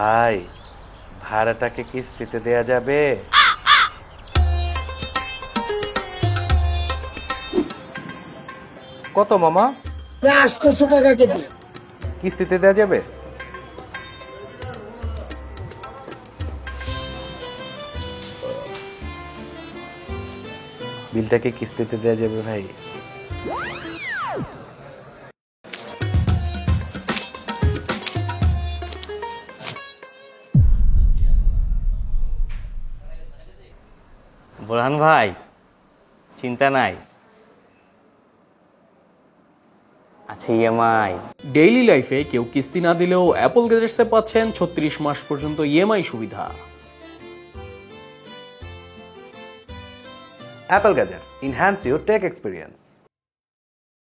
ভাই, ভাড়াটাকে কিস্তিতে দেয়া যাবে? কত মামা? 800 টাকা কেজি। কিস্তিতে দেয়া যাবে? বিলটাকে কিস্তিতে দেয়া যাবে ভাই? বোরহান ভাই, চিন্তা নাই, আছে ইএমআই। ডেইলি লাইফে কেউ কিস্তি না দিলেও অ্যাপল গ্যাজেটসে পাচ্ছেন 36 মাস পর্যন্ত ইএমআই সুবিধা। Apple Gadgets, enhance your tech experience.